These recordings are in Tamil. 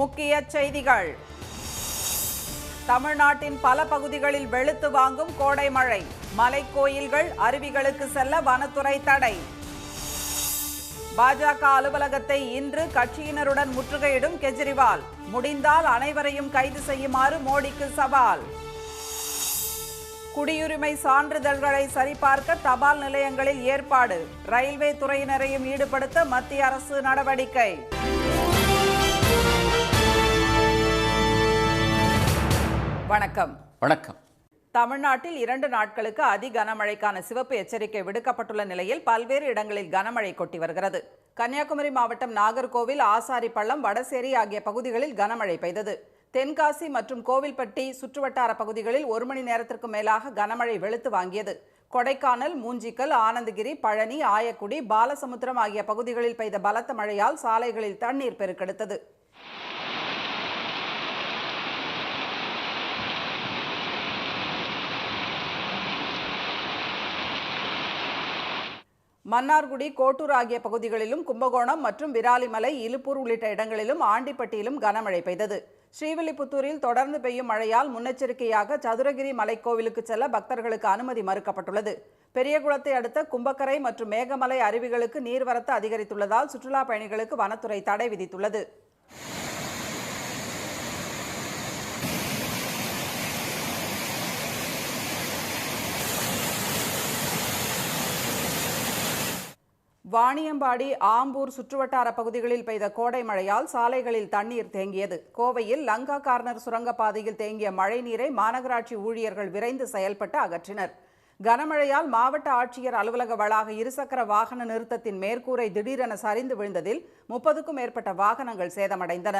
முக்கிய செய்திகள். தமிழ்நாட்டின் பல பகுதிகளில் வெளுத்து வாங்கும் கோடை மழை. மலைக்கோயில்கள், அருவிகளுக்கு செல்ல வனத்துறை தடை. பாஜக அலுவலகத்தை இன்று கட்சியினருடன் முற்றுகையிடும் கெஜ்ரிவால். முடிந்தால் அனைவரையும் கைது செய்யுமாறு மோடிக்கு சவால். குடியுரிமை சான்றிதழ்களை சரிபார்க்க தபால் நிலையங்களில் ஏற்பாடு. ரயில்வே துறையினரையும் ஈடுபடுத்த மத்திய அரசு நடவடிக்கை. வணக்கம். வணக்கம். தமிழ்நாட்டில் 2 நாட்களுக்கு அதி கனமழைக்கான சிவப்பு எச்சரிக்கை விடுக்கப்பட்டுள்ள நிலையில் பல்வேறு இடங்களில் கனமழை கொட்டி வருகிறது. கன்னியாகுமரி மாவட்டம் நாகர்கோவில், ஆசாரிப்பள்ளம், வடசேரி ஆகிய பகுதிகளில் கனமழை பெய்தது. தென்காசி மற்றும் கோவில்பட்டி சுற்றுவட்டார பகுதிகளில் 1 மணி நேரத்திற்கு மேலாக கனமழை வெளுத்து வாங்கியது. கொடைக்கானல், மூஞ்சிக்கல், ஆனந்தகிரி, பழனி, ஆயக்குடி, பாலசமுத்திரம் ஆகிய பகுதிகளில் பெய்த பலத்த மழையால் சாலைகளில் தண்ணீர் பெருக்கெடுத்தது. மன்னார்குடி, கோட்டூர் ஆகிய பகுதிகளிலும், கும்பகோணம் மற்றும் விராலிமலை, இலுப்பூர் உள்ளிட்ட இடங்களிலும், ஆண்டிப்பட்டியிலும் கனமழை பெய்தது. ஸ்ரீவில்லிபுத்தூரில் தொடர்ந்து பெய்யும் மழையால் முன்னெச்சரிக்கையாக சதுரகிரி மலைக்கோவிலுக்கு செல்ல பக்தர்களுக்கு அனுமதி மறுக்கப்பட்டுள்ளது. பெரியகுளத்தை அடுத்த கும்பக்கரை மற்றும் மேகமலை அருவிகளுக்கு நீர்வரத்து அதிகரித்துள்ளதால் சுற்றுலா பயணிகளுக்கு வனத்துறை தடை விதித்துள்ளது. வாணியம்பாடி, ஆம்பூர் சுற்றுவட்டார பகுதிகளில் பெய்த கோடை மழையால் சாலைகளில் தண்ணீர் தேங்கியது. கோவையில் லங்கா கார்னர் சுரங்கப்பாதையில் தேங்கிய மழை நீரை மாநகராட்சி ஊழியர்கள் விரைந்து செயல்பட்டு அகற்றினர். கனமழையால் மாவட்ட ஆட்சியர் அலுவலக வளாக இருசக்கர வாகன நிறுத்தத்தின் மேற்கூரை திடீரென சரிந்து விழுந்ததில் 30க்கும் மேற்பட்ட வாகனங்கள் சேதமடைந்தன.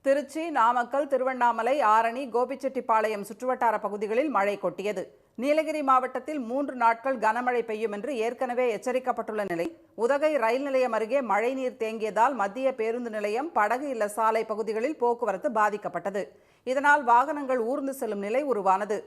திருச்சி, நாமக்கல், திருவண்ணாமலை, ஆரணி, கோபிச்செட்டிப்பாளையம் சுற்றுவட்டார பகுதிகளில் மழை கொட்டியது. நீலகிரி மாவட்டத்தில் 3 நாட்கள் கனமழை பெய்யும் என்று ஏற்கனவே எச்சரிக்கப்பட்டுள்ள நிலை உதகை ரயில் நிலையம் அருகே மழைநீர் தேங்கியதால் மத்திய பேருந்து நிலையம், படகு இல்ல சாலை பகுதிகளில் போக்குவரத்து பாதிக்கப்பட்டது. இதனால் வாகனங்கள் ஊர்ந்து செல்லும் நிலை உருவானது.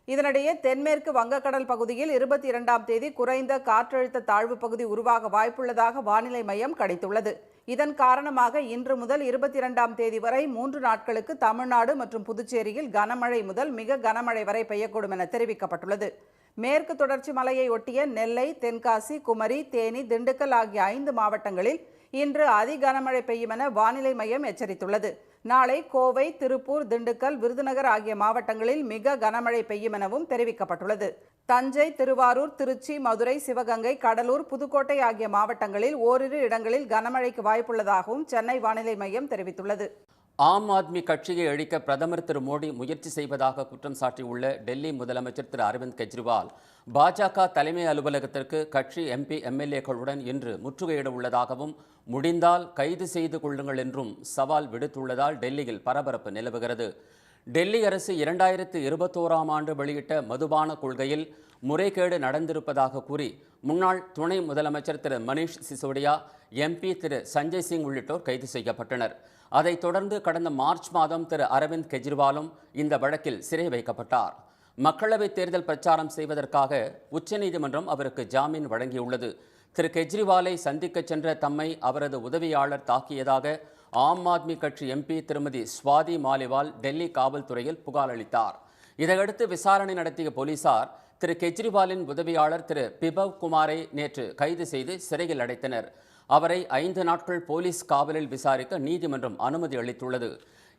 இதனிடையே தென்மேற்கு வங்கக்கடல் பகுதியில் 22ஆம் தேதி குறைந்த காற்றழுத்த தாழ்வு பகுதி உருவாக வாய்ப்புள்ளதாக வானிலை மையம் கணித்துள்ளது. இதன் காரணமாக இன்று முதல் 22ஆம் தேதி வரை 3 நாட்களுக்கு தமிழ்நாடு மற்றும் புதுச்சேரியில் கனமழை முதல் மிக கனமழை வரை பெய்யக்கூடும் என தெரிவிக்கப்பட்டுள்ளது. மேற்கு தொடர்ச்சி மலையை ஒட்டிய நெல்லை, தென்காசி, குமரி, தேனி, திண்டுக்கல் ஆகிய 5 மாவட்டங்களில் இன்று அதி கனமழை பெய்யும் என வானிலை மையம் எச்சரித்துள்ளது. நாளை கோவை, திருப்பூர், திண்டுக்கல், விருதுநகர் ஆகிய மாவட்டங்களில் மிக கனமழை பெய்யும் எனவும் தெரிவிக்கப்பட்டுள்ளது. தஞ்சை, திருவாரூர், திருச்சி, மதுரை, சிவகங்கை, கடலூர், புதுக்கோட்டை ஆகிய மாவட்டங்களில் ஓரிரு இடங்களில் கனமழைக்கு வாய்ப்புள்ளதாகவும் சென்னை வானிலை மையம் தெரிவித்துள்ளது. ஆம் ஆத்மி கட்சியை அழிக்க பிரதமர் திரு மோடி முயற்சி செய்வதாக குற்றம் சாட்டியுள்ள டெல்லி முதலமைச்சர் திரு அரவிந்த் கெஜ்ரிவால் பாஜக தலைமை அலுவலகத்திற்கு கட்சி MP, MLAக்களுடன் இன்று முற்றுகையிட உள்ளதாகவும், முடிந்தால் கைது செய்து கொள்ளுங்கள் என்றும் சவால் விடுத்துள்ளதால் டெல்லியில் பரபரப்பு நிலவுகிறது. டெல்லி அரசு 2021ஆம் ஆண்டு வெளியிட்ட மதுபான கொள்கையில் முறைகேடு நடந்திருப்பதாக கூறி முன்னாள் துணை முதலமைச்சர் திரு மணீஷ் சிசோடியா, MP திரு சஞ்சய் சிங் உள்ளிட்டோர் கைது செய்யப்பட்டனர். அதைத் தொடர்ந்து கடந்த மார்ச் மாதம் திரு அரவிந்த் கெஜ்ரிவாலும் இந்த வழக்கில் சிறை வைக்கப்பட்டார். மக்களவைத் தேர்தல் பிரச்சாரம் செய்வதற்காக உச்சநீதிமன்றம் அவருக்கு ஜாமீன் வழங்கியுள்ளது. திரு கெஜ்ரிவாலை சந்திக்க சென்ற தம்மை அவரது உதவியாளர் தாக்கியதாக ஆம் ஆத்மி கட்சி MP திருமதி ஸ்வாதி மாலிவால் டெல்லி காவல்துறையில் புகார் அளித்தார். இதையடுத்து விசாரணை நடத்திய போலீசார் திரு கெஜ்ரிவாலின் உதவியாளர் திரு பிபவ் குமாரை நேற்று கைது செய்து சிறையில் அடைத்தனர். அவரை 5 நாட்கள் போலீஸ் காவலில் விசாரிக்க நீதிமன்றம் அனுமதி அளித்துள்ளது.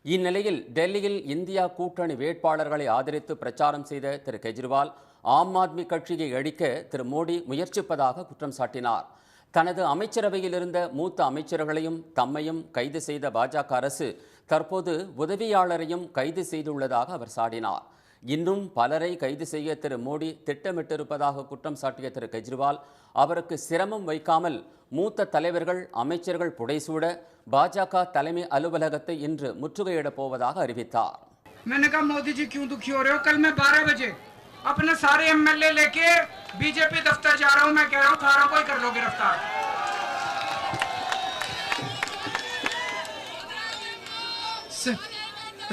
இந்நிலையில் டெல்லியில் இந்தியா கூட்டணி வேட்பாளர்களை ஆதரித்து பிரச்சாரம் செய்த திரு கெஜ்ரிவால் ஆம் ஆத்மி கட்சியை அழிக்க திரு மோடி முயற்சிப்பதாக குற்றம் சாட்டினார். தனது அமைச்சரவையில் இருந்த மூத்த அமைச்சர்களையும் தம்மையும் கைது செய்த பாஜக அரசு தற்போது உதவியாளரையும் கைது செய்துள்ளதாக அவர் சாடினார். இன்னும் பலரை கைது செய்ய திரு மோடி திட்டமிட்டிருப்பதாக குற்றம் சாட்டிய திரு கெஜ்ரிவால் அவருக்கு சிரமம் வைக்காமல் மூத்த தலைவர்கள், அமைச்சர்கள் புடைசூட பாஜக தலைமை அலுவலகத்தை இன்று முற்றுகையிடப் போவதாக அறிவித்தார். मैंने कहा मोदी जी क्यों दुखी हो रहे हो? कल मैं 12 बजे अपने सारे एमएलए लेके बीजेपी दफ्तर जा रहा हूं। मैं कह रहा हूं थारा कोई कर लो गिरफ्तार।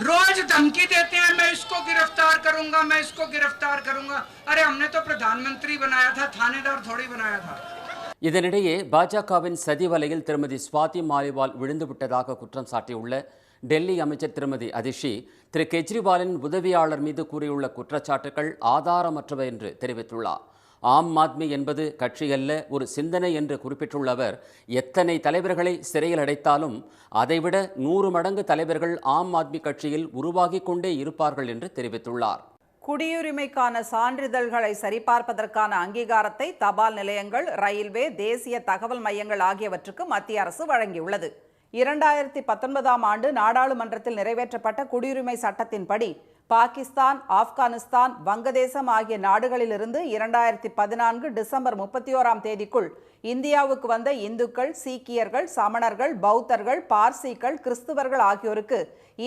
रोज धमकी देते हैं, मैं इसको गिरफ्तार करूंगा, मैं इसको गिरफ्तार करूंगा। अरे हमने तो प्रधानमंत्री बनाया था, थानेदार थोड़ी बनाया था। இதனிடையே பாஜகவின் சதி வலையில் திருமதி ஸ்வாதி மாலிவால் விழுந்துவிட்டதாக குற்றம் சாட்டியுள்ள டெல்லி அமைச்சர் திருமதி அதிஷி திரு கெஜ்ரிவாலின் உதவியாளர் மீது கூறியுள்ள குற்றச்சாட்டுகள் ஆதாரமற்றவை என்று தெரிவித்துள்ளார். ஆம் ஆத்மி என்பது கட்சி அல்ல, ஒரு சிந்தனை என்று குறிப்பிட்டுள்ள அவர், எத்தனை தலைவர்களை சிறையில் அடைத்தாலும் அதைவிட 100 மடங்கு தலைவர்கள் ஆம் ஆத்மி கட்சியில் உருவாகிக் கொண்டே இருப்பார்கள் என்று தெரிவித்துள்ளார். குடியுரிமைக்கான சான்றிதழ்களை சரிபார்ப்பதற்கான அங்கீகாரத்தை தபால் நிலையங்கள், ரயில்வே, தேசிய தகவல் மையங்கள் ஆகியவற்றுக்கு மத்திய அரசு வழங்கியுள்ளது. 2019ஆம் ஆண்டு நாடாளுமன்றத்தில் நிறைவேற்றப்பட்ட குடியுரிமை சட்டத்தின்படி பாகிஸ்தான், ஆப்கானிஸ்தான், வங்கதேசம் ஆகிய நாடுகளிலிருந்து 2014 டிசம்பர் 31ஆம் தேதிக்குள் இந்தியாவுக்கு வந்த இந்துக்கள், சீக்கியர்கள், சமணர்கள், பௌத்தர்கள், பார்சிகள், கிறிஸ்துவர்கள் ஆகியோருக்கு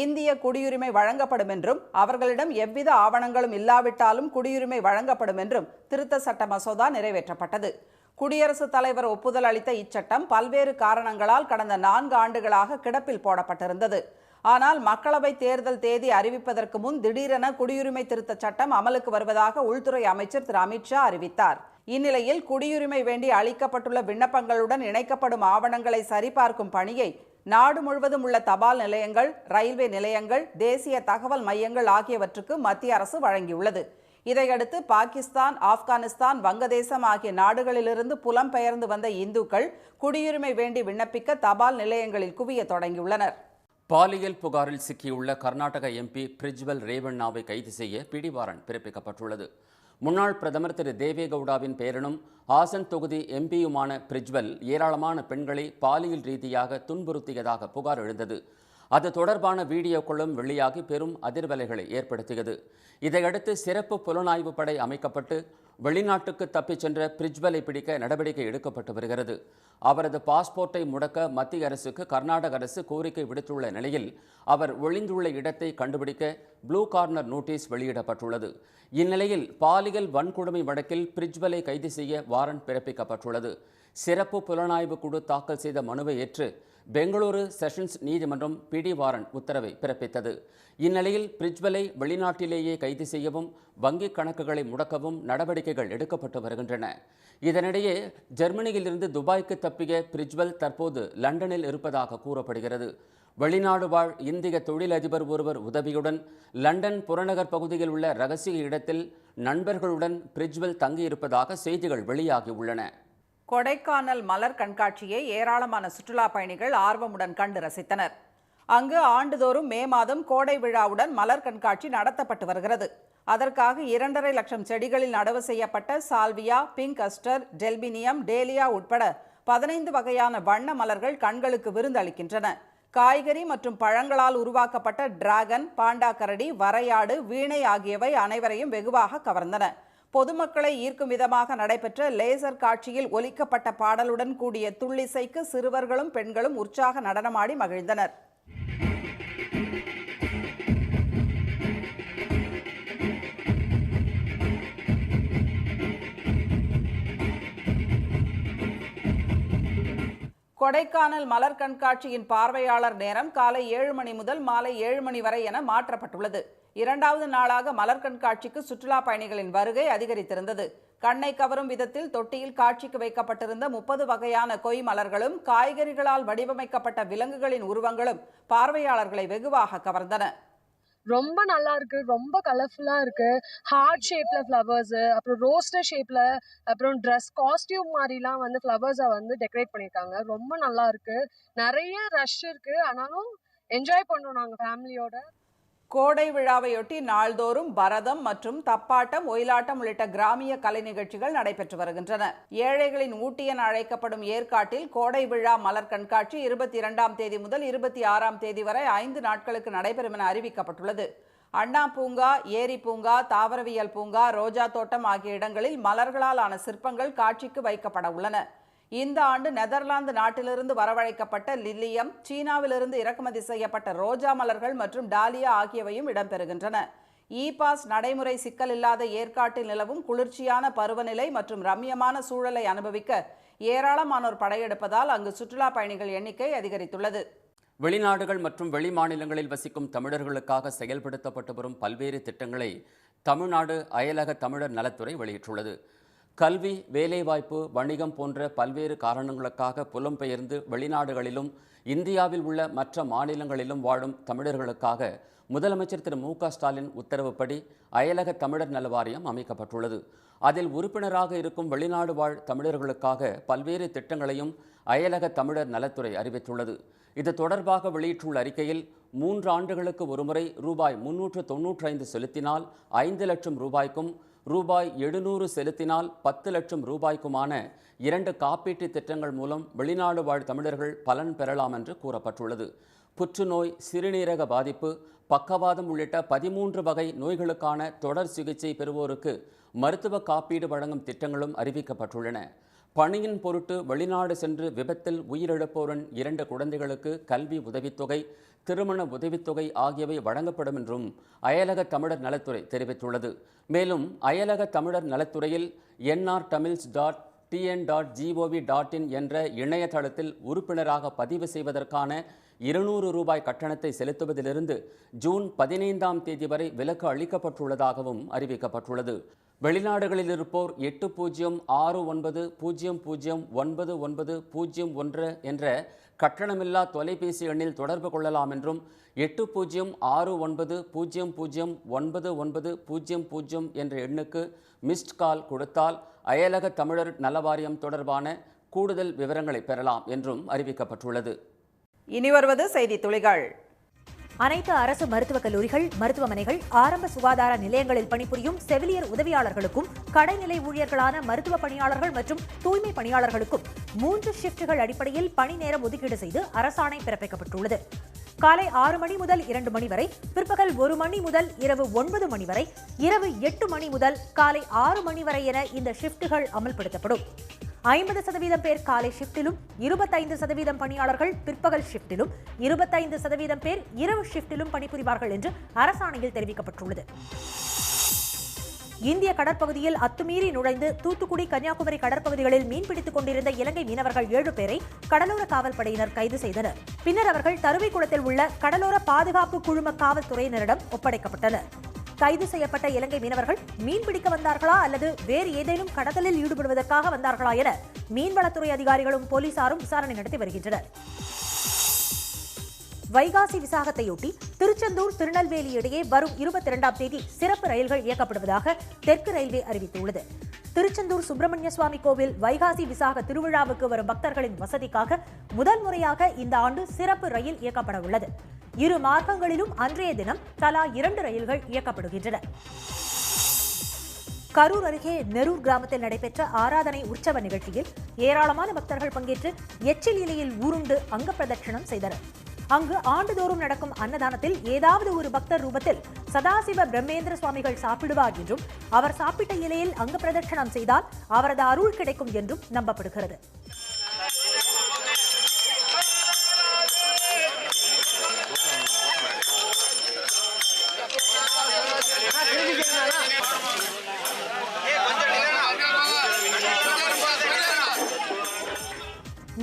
இந்திய குடியுரிமை வழங்கப்படும் என்றும் அவர்களிடம் எவ்வித ஆவணங்களும் இல்லாவிட்டாலும் குடியுரிமை வழங்கப்படும் என்றும் திருத்த சட்ட மசோதா நிறைவேற்றப்பட்டது. குடியரசுத் தலைவர் ஒப்புதல் அளித்த இச்சட்டம் பல்வேறு காரணங்களால் கடந்த 4 ஆண்டுகளாக கிடப்பில் போடப்பட்டிருந்தது. ஆனால் மக்களவை தேர்தல் தேதி அறிவிப்பதற்கு முன் திடீரென குடியுரிமை திருத்த சட்டம் அமலுக்கு வருவதாக உள்துறை அமைச்சர் திரு அமித்ஷா அறிவித்தார். இந்நிலையில் குடியுரிமை வேண்டி அளிக்கப்பட்டுள்ள விண்ணப்பங்களுடன் இணைக்கப்படும் ஆவணங்களை சரிபார்க்கும் பணியை நாடு முழுவதும் உள்ள தபால் நிலையங்கள், ரயில்வே நிலையங்கள், தேசிய தகவல் மையங்கள் ஆகியவற்றுக்கு மத்திய அரசு வழங்கியுள்ளது. இதையடுத்து பாகிஸ்தான், ஆப்கானிஸ்தான், வங்கதேசம் ஆகிய நாடுகளிலிருந்து புலம்பெயர்ந்து வந்த இந்துக்கள் குடியுரிமை வேண்டி விண்ணப்பிக்க தபால் நிலையங்களில் குவிய தொடங்கியுள்ளனர். பாலியல் புகாரில் சிக்கியுள்ள கர்நாடக எம்பி பிரிஜ்வல் ரேவண்ணாவை கைது செய்ய பிடிவாரண்ட் பிறப்பிக்கப்பட்டுள்ளது. முன்னாள் பிரதமர் திரு தேவேகவுடாவின் பேரனும் ஹாசன் தொகுதி எம்பியுமான பிரிஜ்வல் ஏராளமான பெண்களை பாலியல் ரீதியாக துன்புறுத்தியதாக புகார் எழுந்தது. அது தொடர்பான வீடியோக்களும் வெளியாகி பெரும் அதிர்வலைகளை ஏற்படுத்தியது. இதையடுத்து சிறப்பு புலனாய்வு படை அமைக்கப்பட்டு வெளிநாட்டுக்கு தப்பிச் சென்ற பிரிஜ்வலை பிடிக்க நடவடிக்கை எடுக்கப்பட்டு வருகிறது. அவரது பாஸ்போர்ட்டை முடக்க மத்திய அரசுக்கு கர்நாடக அரசு கோரிக்கை விடுத்துள்ள நிலையில் அவர் ஒளிந்துள்ள இடத்தை கண்டுபிடிக்க ப்ளூ கார்னர் நோட்டீஸ் வெளியிடப்பட்டுள்ளது. இந்நிலையில் பாலியல் வன்கொடுமை வழக்கில் பிரிஜ்வலை கைது செய்ய வாரண்ட் பிறப்பிக்கப்பட்டுள்ளது. சிறப்பு புலனாய்வு குழு தாக்கல் செய்த மனுவை ஏற்று பெங்களூரு செஷன்ஸ் நீதிமன்றம் பிடி வாரண்ட் உத்தரவை பிறப்பித்தது. இந்நிலையில் பிரிஜ்வலை வெளிநாட்டிலேயே கைது செய்யவும் வங்கிக் கணக்குகளை முடக்கவும் நடவடிக்கைகள் எடுக்கப்பட்டு வருகின்றன. இதனிடையே ஜெர்மனியிலிருந்து துபாய்க்கு தப்பிய பிரிஜ்வல் தற்போது லண்டனில் இருப்பதாக கூறப்படுகிறது. வெளிநாடு வாழ் இந்திய தொழிலதிபர் ஒருவர் உதவியுடன் லண்டன் புறநகர் பகுதியில் உள்ள ரகசிய இடத்தில் நண்பர்களுடன் பிரிஜ்வல் தங்கியிருப்பதாக செய்திகள் வெளியாகியுள்ளன. கொடைக்கானல் மலர் கண்காட்சியை ஏராளமான சுற்றுலா பயணிகள் ஆர்வமுடன் கண்டு ரசித்தனர். அங்கு ஆண்டுதோறும் மே மாதம் கோடை விழாவுடன் மலர் கண்காட்சி நடத்தப்பட்டு வருகிறது. அதற்காக 2.5 லட்சம் செடிகளில் நடவு செய்யப்பட்ட சால்வியா, பிங்க் அஸ்டர், டெல்பினியம், டேலியா உட்பட 15 வகையான வண்ண மலர்கள் கண்களுக்கு விருந்தளிக்கின்றன. காய்கறி மற்றும் பழங்களால் உருவாக்கப்பட்ட டிராகன், பாண்டா கரடி, வரையாடு, வீணை ஆகியவை அனைவரையும் வெகுவாக கவர்ந்தன. பொதுமக்களை ஈர்க்கும் விதமாக நடைபெற்ற லேசர் காட்சியில் ஒலிக்கப்பட்ட பாடலுடன் கூடிய துள்ளிசைக்கு சிறுவர்களும் பெண்களும் உற்சாக நடனமாடி மகிழ்ந்தனர். கொடைக்கானல் மலர் கண்காட்சியின் பார்வையாளர் நேரம் காலை 7 மணி முதல் மாலை 7 மணி வரை என மாற்றப்பட்டுள்ளது. 2வது நாளாக மலர் கண்காட்சிக்கு சுற்றுலா பயணிகளின் வருகை அதிகரித்திருந்தது. கண்ணை கவரும் விதத்தில் தொட்டியில் காட்சிக்கு வைக்கப்பட்டிருந்த 30 வகையான கொய் மலர்களும் காய்கறிகளால் வடிவமைக்கப்பட்ட விலங்குகளின் உருவங்களும் பார்வையாளர்களை வெகுவாக கவர்ந்தன. ரொம்ப நல்லா இருக்கு, ரொம்ப கலர்ஃபுல்லா இருக்கு. ஹார்ட் ஷேப்ல ஃப்ளவர்ஸ், அப்புறம் ரோஸ்டர் ஷேப்ல, அப்புறம் ட்ரெஸ் காஸ்டியூம் மாதிரிலாம் வந்து ஃப்ளவர்ஸை வந்து டெக்கரேட் பண்ணியிருக்காங்க. ரொம்ப நல்லா இருக்கு. நிறைய ரஷ் இருக்கு, ஆனாலும் என்ஜாய் பண்ணோம் நாங்கள் ஃபேமிலியோட. கோடை விழாவையொட்டி நாள்தோறும் பரதம் மற்றும் தப்பாட்டம், ஒயிலாட்டம் உள்ளிட்ட கிராமிய கலை நிகழ்ச்சிகள் நடைபெற்று வருகின்றன. ஏழைகளின் ஊட்டி என அழைக்கப்படும் ஏற்காட்டில் கோடை விழா மலர் கண்காட்சி 22ஆம் தேதி முதல் 26ஆம் தேதி வரை 5 நாட்களுக்கு நடைபெறும் என அறிவிக்கப்பட்டுள்ளது. அண்ணா பூங்கா, ஏரி பூங்கா, தாவரவியல் பூங்கா, ரோஜா தோட்டம் ஆகிய இடங்களில் மலர்களால் ஆன சிற்பங்கள் காட்சிக்கு வைக்கப்பட உள்ளன. இந்த ஆண்டு நெதர்லாந்து நாட்டிலிருந்து வரவழைக்கப்பட்ட லில்லியம், சீனாவிலிருந்து இறக்குமதி செய்யப்பட்ட ரோஜா மலர்கள் மற்றும் டாலியா ஆகியவையும் இடம்பெறுகின்றன. இ பாஸ் நடைமுறை சிக்கல் இல்லாத ஏற்காட்டில் நிலவும் குளிர்ச்சியான பருவநிலை மற்றும் ரம்மியமான சூழலை அனுபவிக்க ஏராளமானோர் படையெடுப்பதால் அங்கு சுற்றுலா பயணிகள் எண்ணிக்கை அதிகரித்துள்ளது. வெளிநாடுகள் மற்றும் வெளி மாநிலங்களில் வசிக்கும் தமிழர்களுக்காக செயல்படுத்தப்பட்டு வரும் பல்வேறு திட்டங்களை தமிழ்நாடு அயலக தமிழர் நலத்துறை வெளியிட்டுள்ளது. கல்வி, வேலைவாய்ப்பு, வணிகம் போன்ற பல்வேறு காரணங்களுக்காக புலம்பெயர்ந்து வெளிநாடுகளிலும் இந்தியாவில் உள்ள மற்ற மாநிலங்களிலும் வாழும் தமிழர்களுக்காக முதலமைச்சர் திரு மு.க.ஸ்டாலின் உத்தரவுப்படி அயலக தமிழர் நல வாரியம் அமைக்கப்பட்டுள்ளது. அதில் உறுப்பினராக இருக்கும் வெளிநாடு வாழ் தமிழர்களுக்காக பல்வேறு திட்டங்களையும் அயலக தமிழர் நலத்துறை அறிவித்துள்ளது. இது தொடர்பாக வெளியிட்டுள்ள அறிக்கையில் 3 ஆண்டுகளுக்கு ஒருமுறை ரூபாய் 395 செலுத்தினால் 5 லட்சம் ரூபாய்க்கும், ரூபாய் 700 செலுத்தினால் 10 லட்சம் ரூபாய்க்குமான 2 காப்பீட்டு திட்டங்கள் மூலம் வெளிநாடு வாழ் தமிழர்கள் பலன் பெறலாம் என்று கூறப்பட்டுள்ளது. புற்றுநோய், சிறுநீரக பாதிப்பு, பக்கவாதம் உள்ளிட்ட 13 வகை நோய்களுக்கான தொடர் சிகிச்சை பெறுவோருக்கு மருத்துவ காப்பீடு வழங்கும் திட்டங்களும் அறிவிக்கப்பட்டுள்ளன. பணியின் பொருட்டு வெளிநாடு சென்று விபத்தில் உயிரிழப்போரின் 2 குழந்தைகளுக்கு கல்வி உதவித்தொகை, திருமண உதவித்தொகை ஆகியவை வழங்கப்படும் என்றும் அயலக தமிழர் நலத்துறை தெரிவித்துள்ளது. மேலும் அயலக தமிழர் நலத்துறையில் nrtamils.tn.gov.in என்ற இணையதளத்தில் உறுப்பினராக பதிவு செய்வதற்கான 200 ரூபாய் கட்டணத்தை செலுத்துவதிலிருந்து ஜூன் 15ஆம் தேதி வரை விலக்கு அளிக்கப்பட்டுள்ளதாகவும் அறிவிக்கப்பட்டுள்ளது. வெளிநாடுகளில் இருப்போர் 8069009901 என்ற கட்டணமில்லா தொலைபேசி எண்ணில் தொடர்பு கொள்ளலாம் என்றும் 8069009900 என்ற எண்ணுக்கு மிஸ்ட் கால் கொடுத்தால் அயலக தமிழர் நலவாரியம் தொடர்பான கூடுதல் விவரங்களை பெறலாம் என்றும் அறிவிக்கப்பட்டுள்ளது. இனி வருவது செய்தி துளிகள். அனைத்து அரசு மருத்துவக் கல்லூரிகள், மருத்துவமனைகள், ஆரம்ப சுகாதார நிலையங்களில் பணிபுரியும் செவிலியர் உதவியாளர்களுக்கும், கடைநிலை ஊழியர்களான மருத்துவ பணியாளர்கள் மற்றும் தூய்மை பணியாளர்களுக்கும் 3 ஷிப்டுகள் அடிப்படையில் பணி நேரம் ஒதுக்கீடு செய்து அரசாணை பிறப்பிக்கப்பட்டுள்ளது. காலை 6 மணி முதல் 2 மணி வரை, பிற்பகல் 1 மணி முதல் இரவு 9 மணி வரை, இரவு 8 மணி முதல் காலை 6 மணி வரை என இந்த ஷிப்டுகள் அமல்படுத்தப்படும். 50% பேர் காலை ஷிப்டிலும், 25% பணியாளர்கள் பிற்பகல் ஷிப்டிலும், 25% பேர் இரவு ஷிப்டிலும் பணிபுரிவார்கள் என்று அரசாணையில் தெரிவிக்கப்பட்டுள்ளது. இந்திய கடற்பகுதியில் அத்துமீறி நுழைந்து தூத்துக்குடி, கன்னியாகுமரி கடற்பகுதிகளில் மீன்பிடித்துக் கொண்டிருந்த இலங்கை மீனவர்கள் 7 பேரை கடலோர காவல்படையினர் கைது செய்தனர். பின்னர் அவர்கள் தருவைக்குளத்தில் உள்ள கடலோர பாதுகாப்பு குழும காவல்துறையினரிடம் ஒப்படைக்கப்பட்டனர். கைது செய்யப்பட்ட இலங்கை மீனவர்கள் மீன்பிடிக்க வந்தார்களா அல்லது வேறு ஏதேனும் கடத்தலில் ஈடுபடுவதற்காக வந்தார்களா என மீன்வளத்துறை அதிகாரிகளும் போலீசாரும் விசாரணை நடத்தி வருகின்றனர். வைகாசி விசாகத்தையொட்டி திருச்செந்தூர், திருநெல்வேலி இடையே வரும் 22ஆம் தேதி சிறப்பு ரயில்கள் இயக்கப்படுவதாக தெற்கு ரயில்வே அறிவித்துள்ளது. திருச்செந்தூர் சுப்பிரமணிய சுவாமி கோவில் வைகாசி விசாக திருவிழாவுக்கு வரும் பக்தர்களின் வசதிக்காக முதல் முறையாக இந்த ஆண்டு சிறப்பு ரயில் இயக்கப்பட உள்ளது. 2 மார்க்கங்களிலும் அன்றைய தினம் தலா 2 ரயில்கள் இயக்கப்படுகின்றன. கரூர் அருகே நெரூர் கிராமத்தில் நடைபெற்ற ஆராதனை உற்சவ நிகழ்ச்சியில் ஏராளமான பக்தர்கள் பங்கேற்று எச்சில் இலையில் ஊருண்டு அங்க பிரதட்சணம் செய்தனர். அங்கு ஆண்டுதோறும் நடக்கும் அன்னதானத்தில் ஏதாவது ஒரு பக்தர் ரூபத்தில் சதாசிவ பிரம்மேந்திர சுவாமிகள் சாப்பிடுவார் என்றும், அவர் சாப்பிட்ட இலையில் அங்க பிரதட்சணம் செய்தால் அவரது அருள் கிடைக்கும் என்றும் நம்பப்படுகிறது.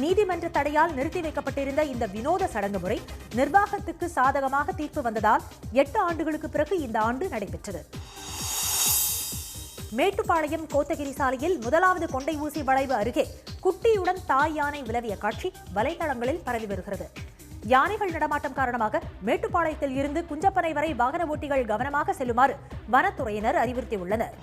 நீதிமன்ற தடையால் நிறுத்தி வைக்கப்பட்டிருந்த இந்த வினோத சடங்கு முறை நிர்வாகத்துக்கு சாதகமாக தீர்ப்பு வந்ததால் 8 ஆண்டுகளுக்கு பிறகு இந்த ஆண்டு நடைபெற்றது. மேட்டுப்பாளையம் கோத்தகிரி சாலையில் 1வது கொண்டை ஊசி வளைவு அருகே குட்டியுடன் தாய் யானை விலவிய காட்சி வலைதளங்களில் பரவி வருகிறது. யானைகள் நடமாட்டம் காரணமாக மேட்டுப்பாளையத்தில் இருந்து குஞ்சப்பனை வரை வாகன ஓட்டிகள் கவனமாக செல்லுமாறு வனத்துறையினர் அறிவுறுத்தியுள்ளனர்.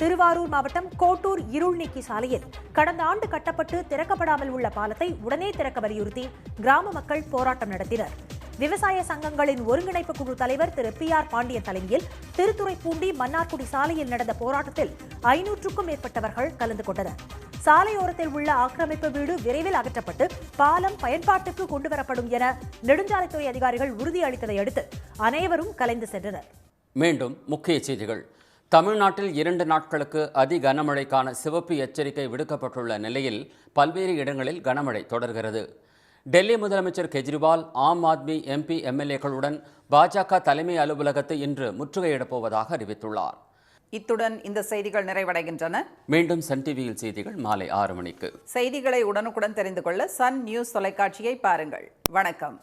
திருவாரூர் மாவட்டம் கோட்டூர் இருள்நீக்கி சாலையில் கடந்த ஆண்டு கட்டப்பட்டு திறக்கப்படாமல் உள்ள பாலத்தை உடனே திறக்க வலியுறுத்தி கிராம மக்கள் போராட்டம் நடத்தினர். விவசாய சங்கங்களின் ஒருங்கிணைப்பு குழு தலைவர் திரு PR பாண்டியன் தலைமையில் திருத்துறைப்பூண்டி, மன்னார்குடி சாலையில் நடந்த போராட்டத்தில் 500க்கும் மேற்பட்டவர்கள் கலந்து கொண்டனர். சாலையோரத்தில் உள்ள ஆக்கிரமிப்பு வீடு விரைவில் அகற்றப்பட்டு பாலம் பயன்பாட்டுக்கு கொண்டுவரப்படும் என நெடுஞ்சாலைத்துறை அதிகாரிகள் உறுதியளித்ததை அடுத்து அனைவரும் கலைந்து சென்றனர். மீண்டும் முக்கிய செய்திகள். தமிழ்நாட்டில் 2 நாட்களுக்கு அதி கனமழைக்கான சிவப்பு எச்சரிக்கை விடுக்கப்பட்டுள்ள நிலையில் பல்வேறு இடங்களில் கனமழை தொடர்கிறது. டெல்லி முதலமைச்சர் கெஜ்ரிவால் ஆம் ஆத்மி எம்பி எம்எல்ஏக்களுடன் பாஜக தலைமை அலுவலகத்தை இன்று முற்றுகையிடப் போவதாக அறிவித்துள்ளார். இத்துடன் இந்த செய்திகள் நிறைவடைகின்றன. மீண்டும் சன் டிவியில் செய்திகள் மாலை 6 மணிக்கு. செய்திகளை உடனுக்குடன் தெரிந்து கொள்ள சன் நியூஸ் தொலைக்காட்சியை பாருங்கள். வணக்கம்.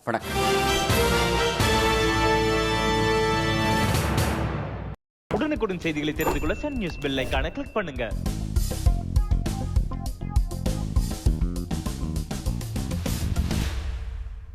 உடனுக்குடன் செய்திகளை தெரிந்து கொள்ள சன் நியூஸ் பெல் ஐகானை கிளிக் பண்ணுங்க.